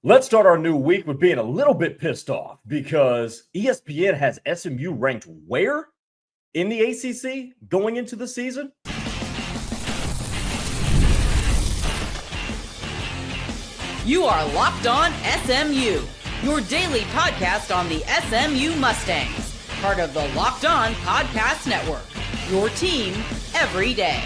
Let's start our new week with being a little bit pissed off because ESPN has SMU ranked where in the ACC going into the season? You are Locked On SMU, your daily podcast on the SMU Mustangs, part of the Locked On Podcast Network, your team every day.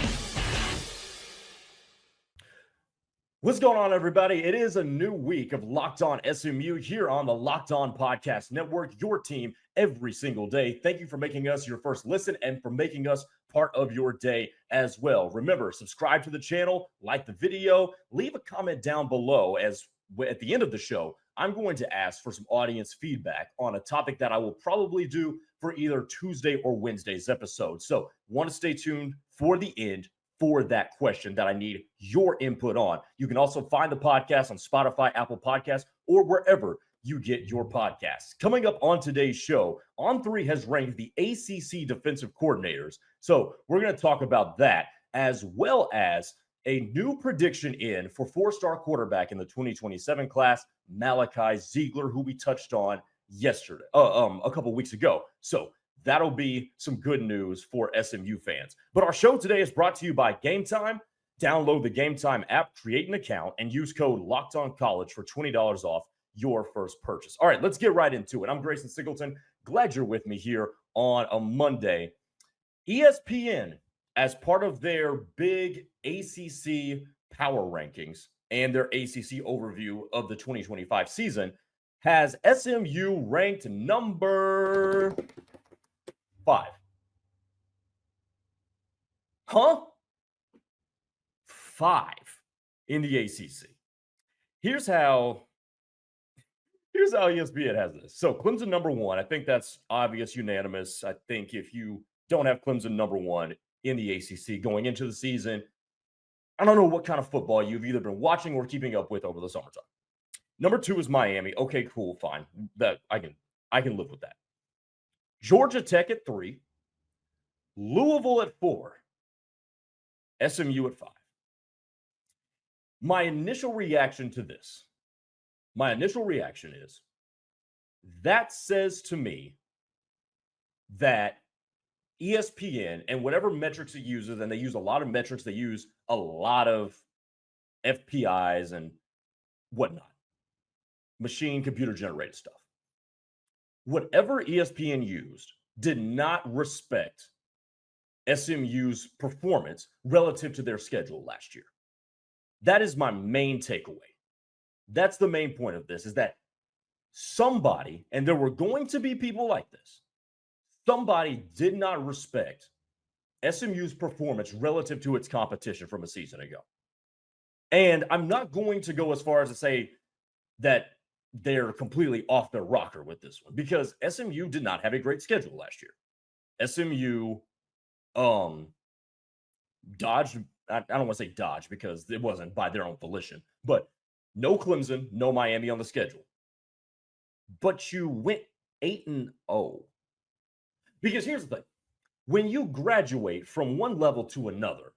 What's going on, everybody? It is a new week of Locked On SMU here on the Locked On Podcast Network, your team every single day. Thank you for making us your first listen and for making us part of your day as well. Remember, subscribe to the channel, like the video, leave a comment down below as at the end of the show, I'm going to ask for some audience feedback on a topic that I will probably do for either Tuesday or Wednesday's episode. So want to stay tuned for the end for that question that I need your input on. You can also find the podcast on Spotify, Apple Podcasts, or wherever you get your podcasts. Coming up on today's show, On3 has ranked the ACC defensive coordinators. So we're going to talk about that, as well as a new prediction in for four-star quarterback in the 2027 class, Malachi Ziegler, who we touched on yesterday, a couple weeks ago. So that'll be some good news for SMU fans. But our show today is brought to you by Gametime. Download the Gametime app, create an account, and use code LOCKEDONCollege for $20 off your first purchase. All right, let's get right into it. I'm Grayson Singleton. Glad you're with me here on a Monday. ESPN, as part of their big ACC power rankings and their ACC overview of the 2025 season, has SMU ranked number 5. Huh? 5 in the ACC. Here's how ESPN has this. So Clemson number 1. I think that's obvious, unanimous. I think if you don't have Clemson number 1 in the ACC going into the season, I don't know what kind of football you've either been watching or keeping up with over the summertime. Number 2 is Miami. Okay, cool, fine. That I can live with that. Georgia Tech at 3, Louisville at 4, SMU at 5. My initial reaction is that says to me that ESPN and whatever metrics it uses, and they use a lot of metrics, they use a lot of FPIs and whatnot, machine computer generated stuff. Whatever ESPN used did not respect SMU's performance relative to their schedule last year. That is my main takeaway. That's the main point of this, is that somebody, and there were going to be people like this, somebody did not respect SMU's performance relative to its competition from a season ago. And I'm not going to go as far as to say that they're completely off their rocker with this one, because SMU did not have a great schedule last year. SMU dodged, I don't want to say dodged because it wasn't by their own volition, but no Clemson, no Miami on the schedule. But you went 8-0. Because here's the thing. When you graduate from one level to another,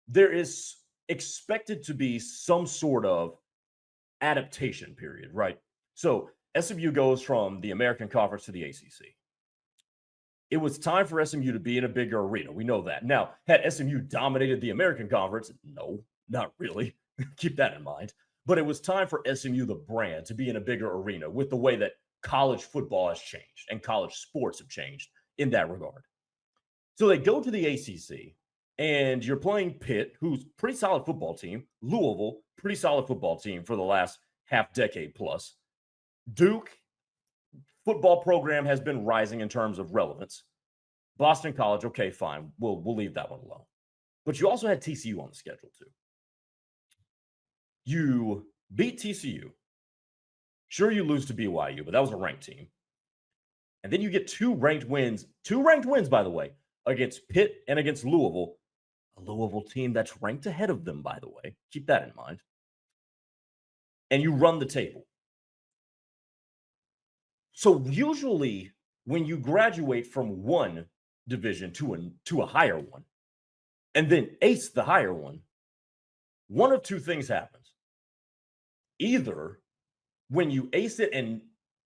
there is expected to be some sort of adaptation period, right? So SMU goes from the American Conference to the ACC. It was time for SMU to be in a bigger arena. We know that. Now, had SMU dominated the American Conference? No, not really. Keep that in mind. But it was time for SMU, the brand, to be in a bigger arena with the way that college football has changed and college sports have changed in that regard. So they go to the ACC, and you're playing Pitt, who's a pretty solid football team. Louisville, pretty solid football team for the last half decade plus. Duke, football program has been rising in terms of relevance. Boston College, okay, fine. We'll leave that one alone. But you also had TCU on the schedule too. You beat TCU. Sure, you lose to BYU, but that was a ranked team. And then you get two ranked wins, by the way, against Pitt and against Louisville, a Louisville team that's ranked ahead of them, by the way. Keep that in mind. And you run the table. So usually when you graduate from one division to a higher one, and then ace the higher one of two things happens. Either when you ace it and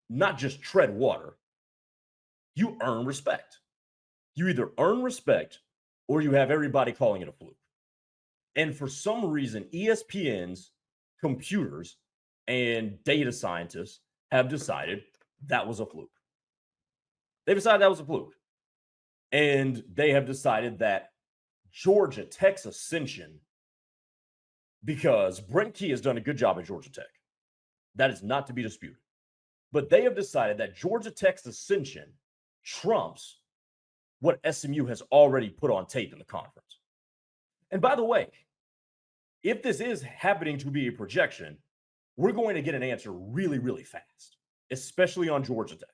not just tread water, you earn respect. You either earn respect or you have everybody calling it a fluke. And for some reason, ESPN's computers and data scientists have decided that was a fluke. They decided that was a fluke. And they have decided that Georgia Tech's ascension, because Brent Key has done a good job at Georgia Tech. That is not to be disputed. But they have decided that Georgia Tech's ascension trumps what SMU has already put on tape in the conference. And by the way, if this is happening to be a projection, we're going to get an answer really, really fast, especially on Georgia Tech.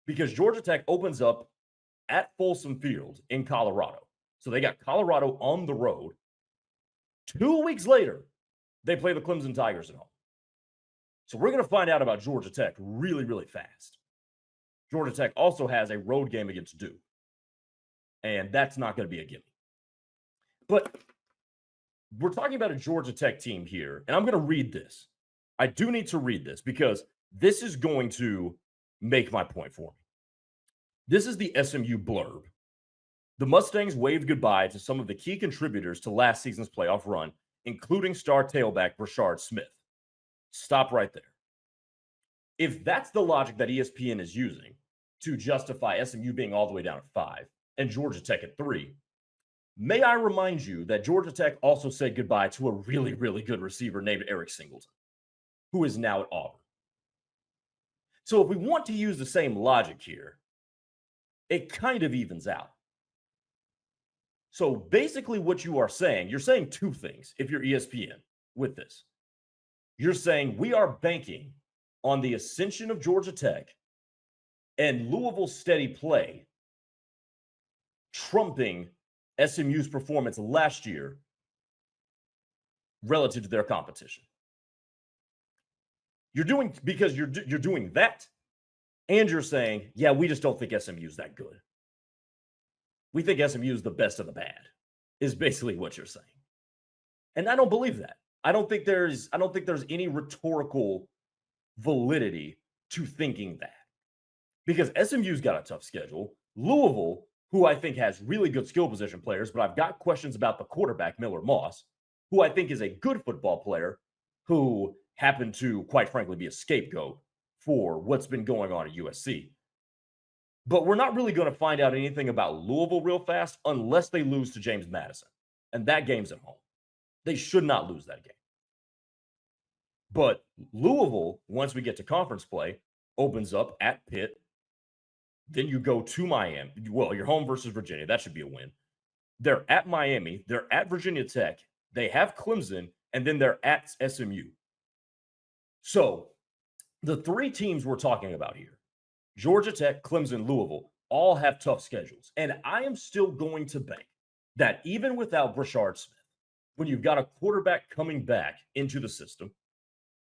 Because Georgia Tech opens up at Folsom Field in Colorado. So they got Colorado on the road. 2 weeks later, they play the Clemson Tigers at home. So we're going to find out about Georgia Tech really, really fast. Georgia Tech also has a road game against Duke. And that's not going to be a gimme. But we're talking about a Georgia Tech team here, and I'm going to read this. I do need to read this because this is going to make my point for me. This is the SMU blurb. The Mustangs waved goodbye to some of the key contributors to last season's playoff run, including star tailback Brashard Smith. Stop right there. If that's the logic that ESPN is using to justify SMU being all the way down at 5 and Georgia Tech at 3, may I remind you that Georgia Tech also said goodbye to a really, really good receiver named Eric Singleton, who is now at Auburn. So if we want to use the same logic here, it kind of evens out. So basically what you are saying, you're saying two things if you're ESPN with this. You're saying we are banking on the ascension of Georgia Tech and Louisville's steady play trumping SMU's performance last year relative to their competition. You're doing because you're doing that, and you're saying, yeah, we just don't think SMU is that good. We think SMU is the best of the bad, is basically what you're saying. And I don't believe that. I don't think there's any rhetorical validity to thinking that. Because SMU's got a tough schedule. Louisville, who I think has really good skill position players, but I've got questions about the quarterback, Miller Moss, who I think is a good football player, who happened to, quite frankly, be a scapegoat for what's been going on at USC. But we're not really going to find out anything about Louisville real fast unless they lose to James Madison. And that game's at home. They should not lose that game. But Louisville, once we get to conference play, opens up at Pitt. Then you go to Miami. Well, you're home versus Virginia. That should be a win. They're at Miami. They're at Virginia Tech. They have Clemson. And then they're at SMU. So the three teams we're talking about here, Georgia Tech, Clemson, Louisville, all have tough schedules. And I am still going to bank that even without Brashard Smith, when you've got a quarterback coming back into the system,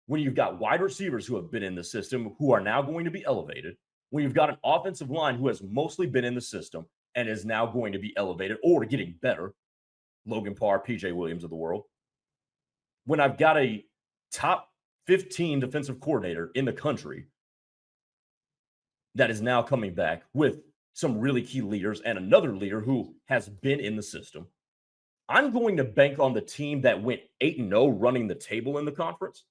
when you've got wide receivers who have been in the system who are now going to be elevated, when you've got an offensive line who has mostly been in the system and is now going to be elevated or getting better, Logan Parr, PJ Williams of the world, when I've got a top 15 defensive coordinator in the country that is now coming back with some really key leaders and another leader who has been in the system, I'm going to bank on the team that went 8-0 running the table in the conference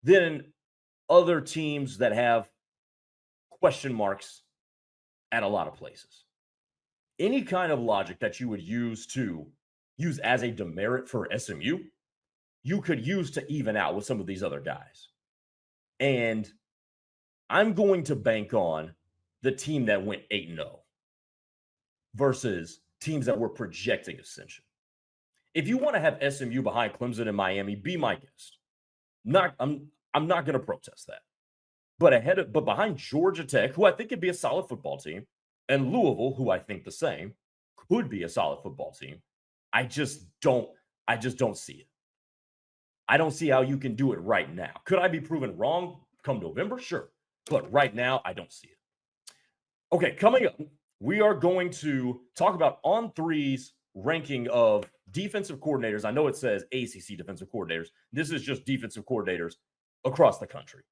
than other teams that have question marks at a lot of places. Any kind of logic that you would use as a demerit for SMU, you could use to even out with some of these other guys. And I'm going to bank on the team that went 8-0 versus teams that were projecting ascension. If you want to have SMU behind Clemson and Miami, be my guest. I'm not going to protest that. But behind Georgia Tech, who I think could be a solid football team, and Louisville, who I think the same, could be a solid football team, I just don't see it. I don't see how you can do it right now. Could I be proven wrong come November? Sure. But right now, I don't see it. Okay, coming up, we are going to talk about On3's ranking of defensive coordinators. I know it says ACC defensive coordinators. This is just defensive coordinators across the country.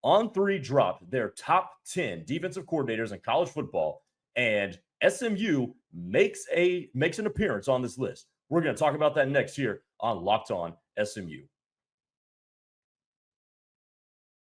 On3 dropped their top 10 defensive coordinators in college football, and SMU makes an appearance on this list. We're going to talk about that next here on Locked On SMU.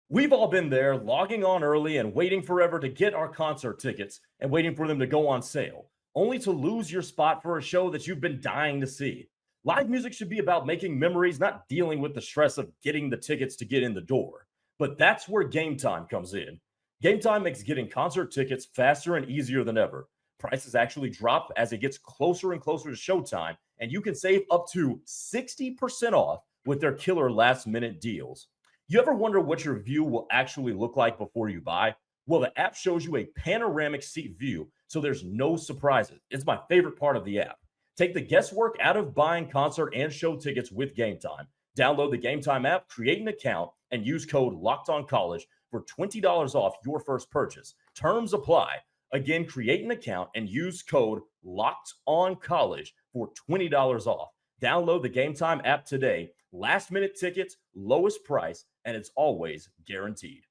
We've all been there, logging on early and waiting forever to get our concert tickets and waiting for them to go on sale, only to lose your spot for a show that you've been dying to see. Live music should be about making memories, not dealing with the stress of getting the tickets to get in the door. But that's where Gametime comes in. Gametime makes getting concert tickets faster and easier than ever. Prices actually drop as it gets closer and closer to showtime, and you can save up to 60% off with their killer last-minute deals. You ever wonder what your view will actually look like before you buy? Well, the app shows you a panoramic seat view, so there's no surprises. It's my favorite part of the app. Take the guesswork out of buying concert and show tickets with Gametime. Download the Gametime app, create an account, and use code LOCKEDONCollege for $20 off your first purchase. Terms apply. Again, create an account and use code LOCKEDONCollege for $20 off. Download the Gametime app today. Last-minute tickets, lowest price, and it's always guaranteed.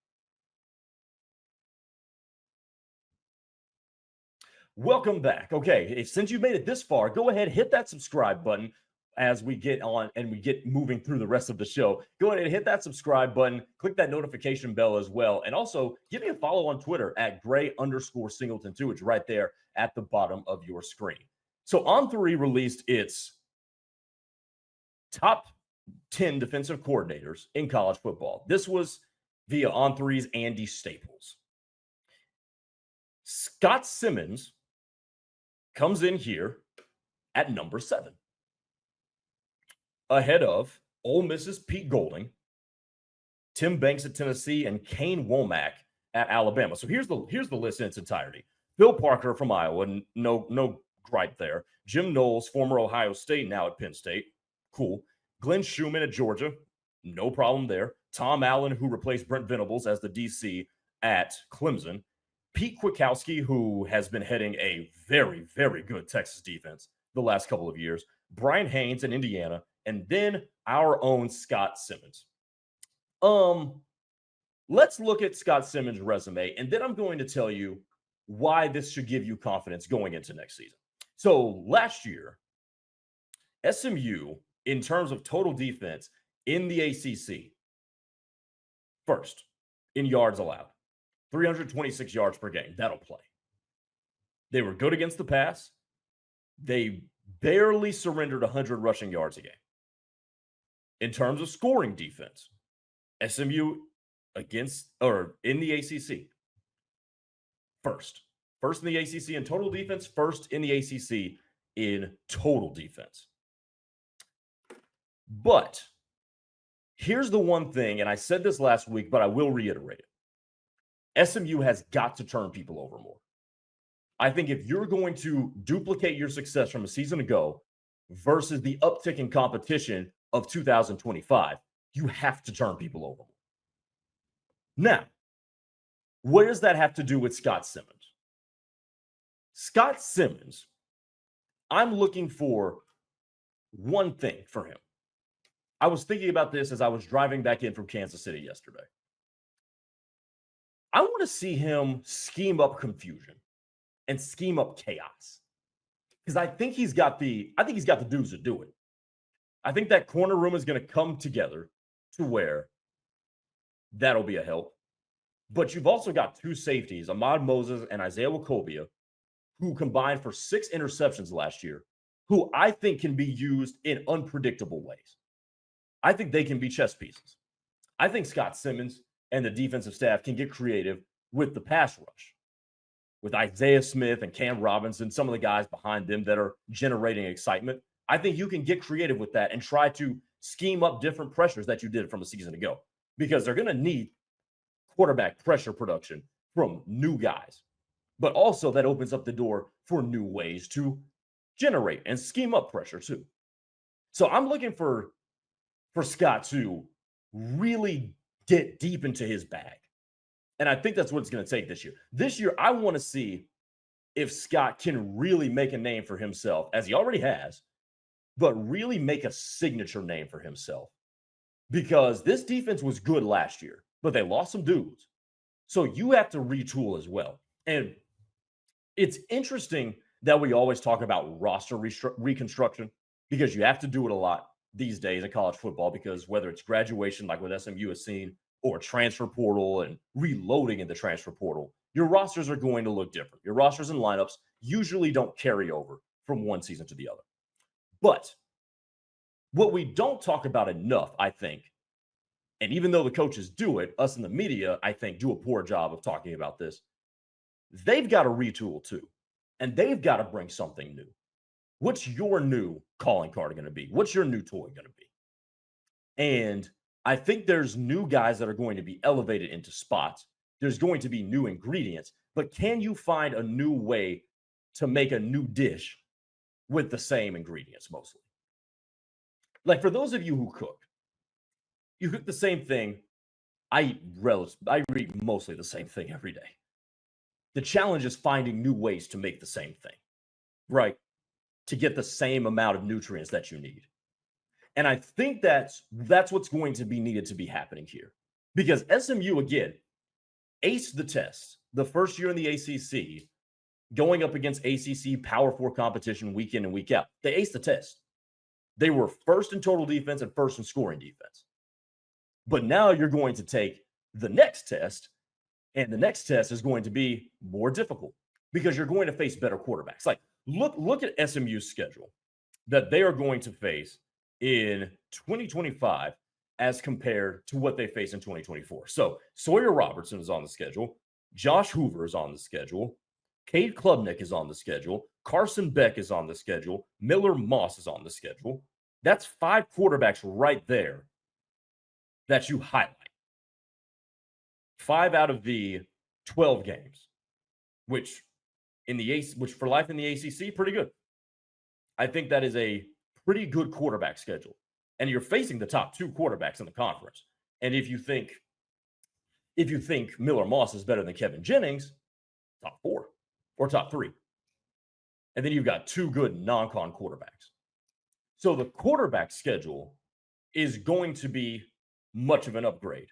Welcome back. Okay, since you made it this far, go ahead, hit that subscribe button as we get on and we get moving through the rest of the show. Go ahead and hit that subscribe button, click that notification bell as well, and also give me a follow on Twitter at Gray_Singleton2. It's right there at the bottom of your screen. So On3 released its top 10 defensive coordinators in college football. This was via On3's Andy Staples. Scott Symons comes in here at number 7, ahead of Ole Miss's Pete Golding, Tim Banks at Tennessee, and Kane Womack at Alabama. So here's the list in its entirety. Phil Parker from Iowa, no gripe there. Jim Knowles, former Ohio State, now at Penn State. Cool. Glenn Schumann at Georgia, no problem there. Tom Allen, who replaced Brent Venables as the DC at Clemson. Pete Kwiatkowski, who has been heading a very, very good Texas defense the last couple of years. Brian Haynes in Indiana, and then our own Scott Symons. Let's look at Scott Symons' resume, and then I'm going to tell you why this should give you confidence going into next season. So last year, SMU, in terms of total defense in the ACC, first in yards allowed, 326 yards per game. That'll play. They were good against the pass. They barely surrendered 100 rushing yards a game. In terms of scoring defense, SMU in the ACC, first in the ACC in total defense, first in the ACC in total defense. But here's the one thing, and I said this last week, but I will reiterate it. SMU has got to turn people over more. I think if you're going to duplicate your success from a season ago versus the uptick in competition of 2025, you have to turn people over more. Now, what does that have to do with Scott Symons? Scott Symons, I'm looking for one thing for him. I was thinking about this as I was driving back in from Kansas City yesterday. I want to see him scheme up confusion and scheme up chaos, because I think he's got the dudes to do it. I think that corner room is going to come together to where that'll be a help. But you've also got two safeties, Ahmad Moses and Isaiah Wacobia, who combined for 6 interceptions last year, who I think can be used in unpredictable ways. I think they can be chess pieces. I think Scott Symons and the defensive staff can get creative with the pass rush, with Isaiah Smith and Cam Robinson, some of the guys behind them that are generating excitement. I think you can get creative with that and try to scheme up different pressures that you did from a season ago, because they're going to need quarterback pressure production from new guys. But also that opens up the door for new ways to generate and scheme up pressure too. So I'm looking for Scott to really get deep into his bag. And I think that's what it's going to take this year. This year, I want to see if Scott can really make a name for himself, as he already has, but really make a signature name for himself because this defense was good last year, but they lost some dudes. So you have to retool as well. And it's interesting that we always talk about roster reconstruction because you have to do it a lot these days in college football, because whether it's graduation, like what SMU has seen, or transfer portal and reloading in the transfer portal, your rosters are going to look different. Your rosters and lineups usually don't carry over from one season to the other. But what we don't talk about enough, I think, and even though the coaches do it, us in the media, I think, do a poor job of talking about this, they've got to retool too. And they've got to bring something new. What's your new calling card going to be? What's your new toy going to be? And I think there's new guys that are going to be elevated into spots. There's going to be new ingredients, but can you find a new way to make a new dish with the same ingredients mostly? Like for those of you who cook, you cook the same thing. I eat mostly the same thing every day. The challenge is finding new ways to make the same thing, right? To get the same amount of nutrients that you need. And I think that's what's going to be needed to be happening here. Because SMU, again, aced the test the first year in the ACC, going up against ACC Power 4 competition week in and week out. They aced the test. They were first in total defense and first in scoring defense. But now you're going to take the next test, and the next test is going to be more difficult because you're going to face better quarterbacks. Like, look at SMU's schedule that they are going to face in 2025 as compared to what they face in 2024. So Sawyer Robertson is on the schedule. Josh Hoover is on the schedule. Cade Klubnik is on the schedule. Carson Beck is on the schedule. Miller Moss is on the schedule. That's 5 quarterbacks right there that you highlight. 5 out of the 12 games, which for life in the ACC, pretty good. I think that is a pretty good quarterback schedule. And you're facing the top 2 quarterbacks in the conference. And if you think Miller Moss is better than Kevin Jennings, top 4 or top 3. And then you've got 2 good non-con quarterbacks. So the quarterback schedule is going to be much of an upgrade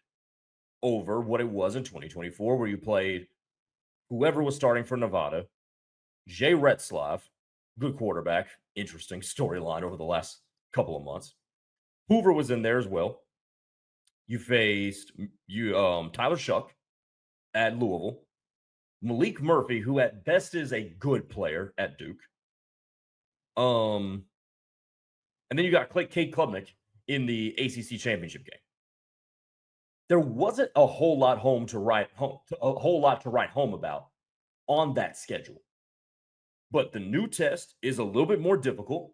over what it was in 2024, where you played whoever was starting for Nevada, Jay Retzlaff, good quarterback, interesting storyline over the last couple of months. Hoover was in there as well. You faced Tyler Shuck at Louisville, Malik Murphy, who at best is a good player at Duke. And then you got Cade Klubnik in the ACC championship game. There wasn't a whole lot to write home about on that schedule. But the new test is a little bit more difficult.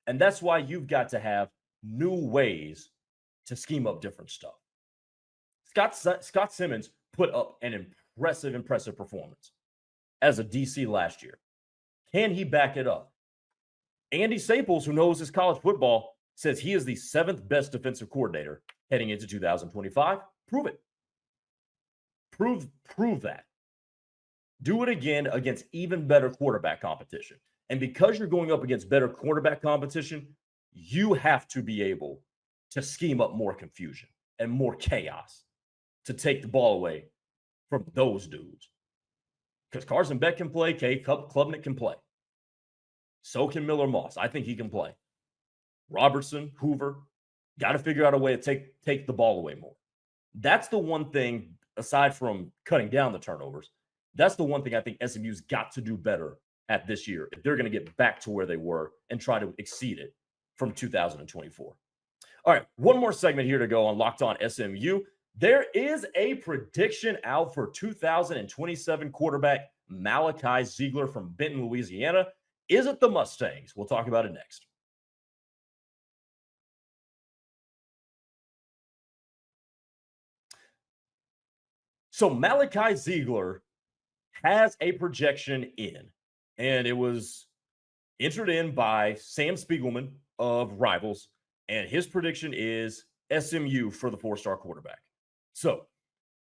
And that's why you've got to have new ways to scheme up different stuff. Scott Symons put up an impressive performance as a DC last year. Can he back it up? Andy Staples, who knows his college football, says he is the 7th best defensive coordinator heading into 2025. Prove it. Prove that. Do it again against even better quarterback competition. And because you're going up against better quarterback competition, you have to be able to scheme up more confusion and more chaos to take the ball away from those dudes. Because Carson Beck can play, Cade Klubnik can play. So can Miller Moss. I think he can play. Robertson, Hoover, got to figure out a way to take the ball away more. That's the one thing, aside from cutting down the turnovers, that's the one thing I think SMU's got to do better at this year if they're going to get back to where they were and try to exceed it from 2024. All right, one more segment here to go on Locked On SMU. There is a prediction out for 2027 quarterback Malachi Ziegler from Benton, Louisiana. Is it the Mustangs? We'll talk about it next. So Malachi Ziegler has a projection in, and it was entered in by Sam Spiegelman of Rivals, and his prediction is SMU for the 4-star quarterback. So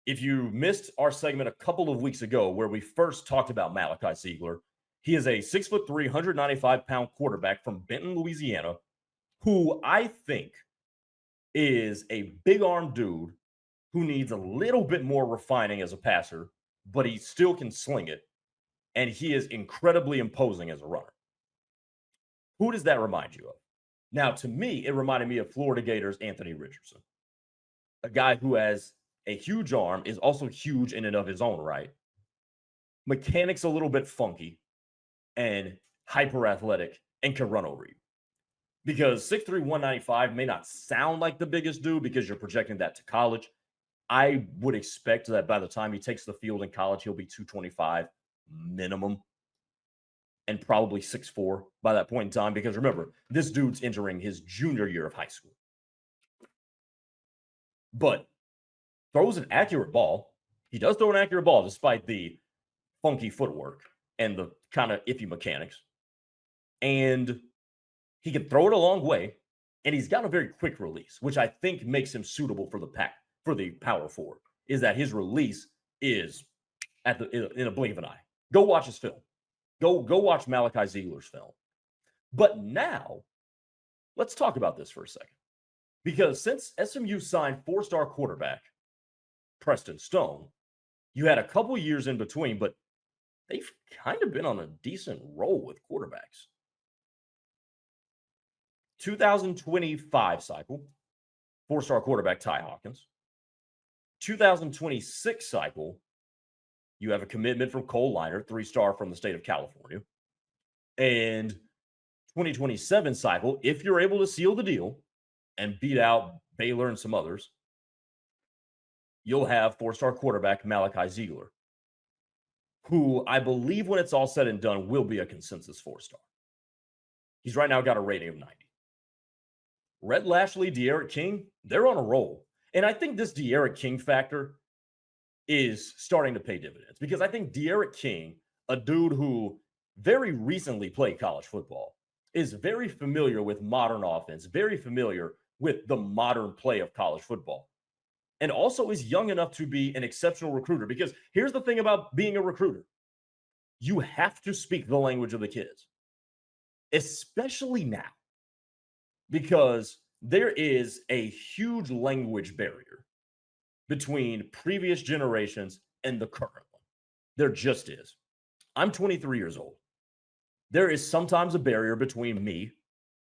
if you missed our segment a couple of weeks ago where we first talked about Malachi Ziegler, he is a 6'3", 195-pound quarterback from Benton, Louisiana, who I think is a big arm dude who needs a little bit more refining as a passer, but he still can sling it. And he is incredibly imposing as a runner. Who does that remind you of? Now, to me, it reminded me of Florida Gators Anthony Richardson, a guy who has a huge arm, is also huge in and of his own right. Mechanics a little bit funky and hyper athletic and can run over you. Because 6'3", 195 may not sound like the biggest dude because you're projecting that to college. I would expect that by the time he takes the field in college, he'll be 225 minimum and probably 6'4" by that point in time. Because remember, this dude's entering his junior year of high school. But throws an accurate ball. He does throw an accurate ball despite the funky footwork and the kind of iffy mechanics. And he can throw it a long way, and he's got a very quick release, which I think makes him suitable for the power forward, is that his release is in a blink of an eye. Go watch his film. Go watch Malachi Ziegler's film. But now, let's talk about this for a second. Because since SMU signed four-star quarterback Preston Stone, you had a couple years in between, but they've kind of been on a decent roll with quarterbacks. 2025 cycle, four-star quarterback Ty Hawkins. 2026 cycle, you have a commitment from Cole Liner, three-star from the state of California. And 2027 cycle, if you're able to seal the deal and beat out Baylor and some others, you'll have four-star quarterback Malachi Ziegler, who I believe when it's all said and done will be a consensus four-star. He's right now got a rating of 90. Rhett Lashley, De'Aaron King, they're on a roll. And I think this De'Aaron King factor is starting to pay dividends because I think De'Aaron King, a dude who very recently played college football, is very familiar with modern offense, very familiar with the modern play of college football, and also is young enough to be an exceptional recruiter. Because here's the thing about being a recruiter. You have to speak the language of the kids, especially now, because there is a huge language barrier between previous generations and the current one. There just is. I'm 23 years old. There is sometimes a barrier between me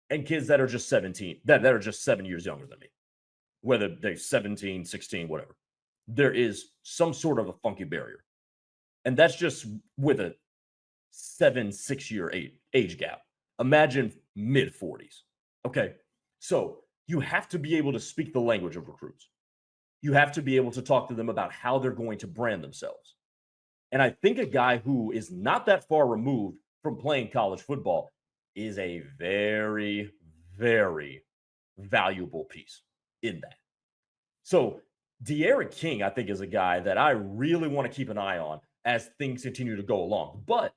and kids that are just 17, that are just 7 years younger than me, whether they're 17, 16, whatever. There is some sort of a funky barrier. And that's just with a 6 year age gap. Imagine mid 40s. Okay. So you have to be able to speak the language of recruits. You have to be able to talk to them about how they're going to brand themselves. And I think a guy who is not that far removed from playing college football is a very, very valuable piece in that. So De'Aaron King, I think, is a guy that I really want to keep an eye on as things continue to go along. But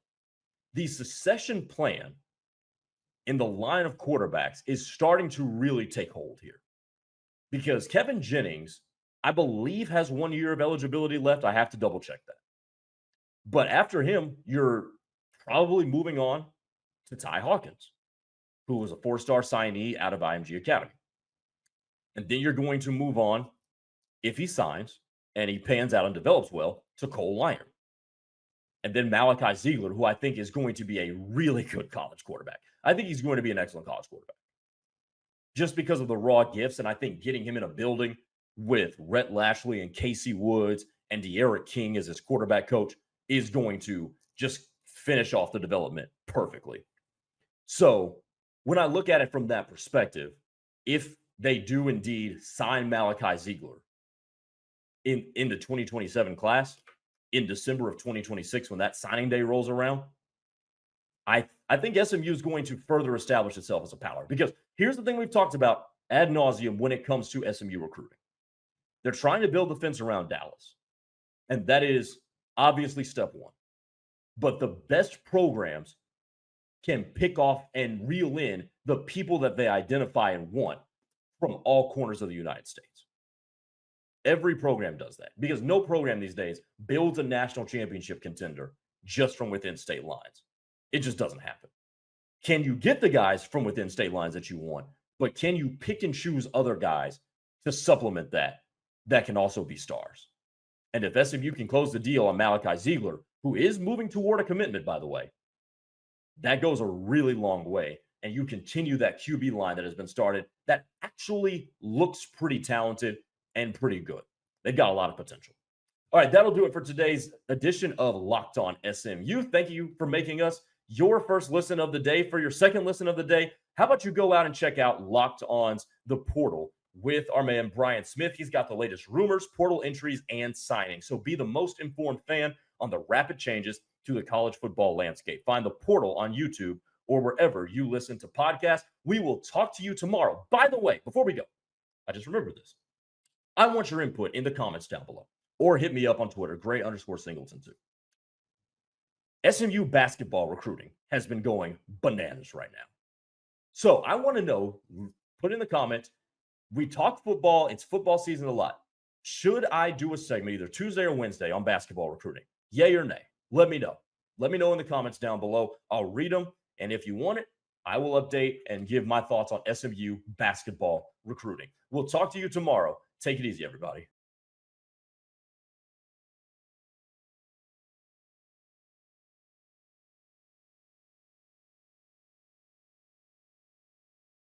the succession plan in the line of quarterbacks is starting to really take hold here. Because Kevin Jennings, I believe, has 1 year of eligibility left. I have to double check that. But after him, you're probably moving on to Ty Hawkins, who was a four-star signee out of IMG Academy. And then you're going to move on, if he signs and he pans out and develops well, to Cole Liner. And then Malachi Ziegler, who I think is going to be a really good college quarterback. I think he's going to be an excellent college quarterback. Just because of the raw gifts, and I think getting him in a building with Rhett Lashley and Casey Woods and De'Aaron King as his quarterback coach is going to just finish off the development perfectly. So when I look at it from that perspective, if they do indeed sign Malachi Ziegler in the 2027 class in December of 2026, when that signing day rolls around, I think SMU is going to further establish itself as a power. Because here's the thing we've talked about ad nauseum when it comes to SMU recruiting. They're trying to build the fence around Dallas. And that is obviously step one. But the best programs can pick off and reel in the people that they identify and want from all corners of the United States. Every program does that because no program these days builds a national championship contender just from within state lines. It just doesn't happen. Can you get the guys from within state lines that you want, but can you pick and choose other guys to supplement that can also be stars. And if SMU can close the deal on Malachi Ziegler, who is moving toward a commitment, by the way, that goes a really long way. And you continue that QB line that has been started that actually looks pretty talented and pretty good. They've got a lot of potential. All right, that'll do it for today's edition of Locked On SMU. Thank you for making us your first listen of the day. For your second listen of the day, how about you go out and check out Locked On's The Portal with our man Brian Smith. He's got the latest rumors, portal entries, and signings. So be the most informed fan on the rapid changes to the college football landscape. Find The Portal on YouTube or wherever you listen to podcasts. We will talk to you tomorrow. By the way, before we go, I just remembered this. I want your input in the comments down below, or hit me up on Twitter, Gray_Singleton2. SMU basketball recruiting has been going bananas right now. So I want to know, put in the comments, we talk football, it's football season a lot. Should I do a segment either Tuesday or Wednesday on basketball recruiting? Yay or nay? Let me know. Let me know in the comments down below. I'll read them. And if you want it, I will update and give my thoughts on SMU basketball recruiting. We'll talk to you tomorrow. Take it easy, everybody.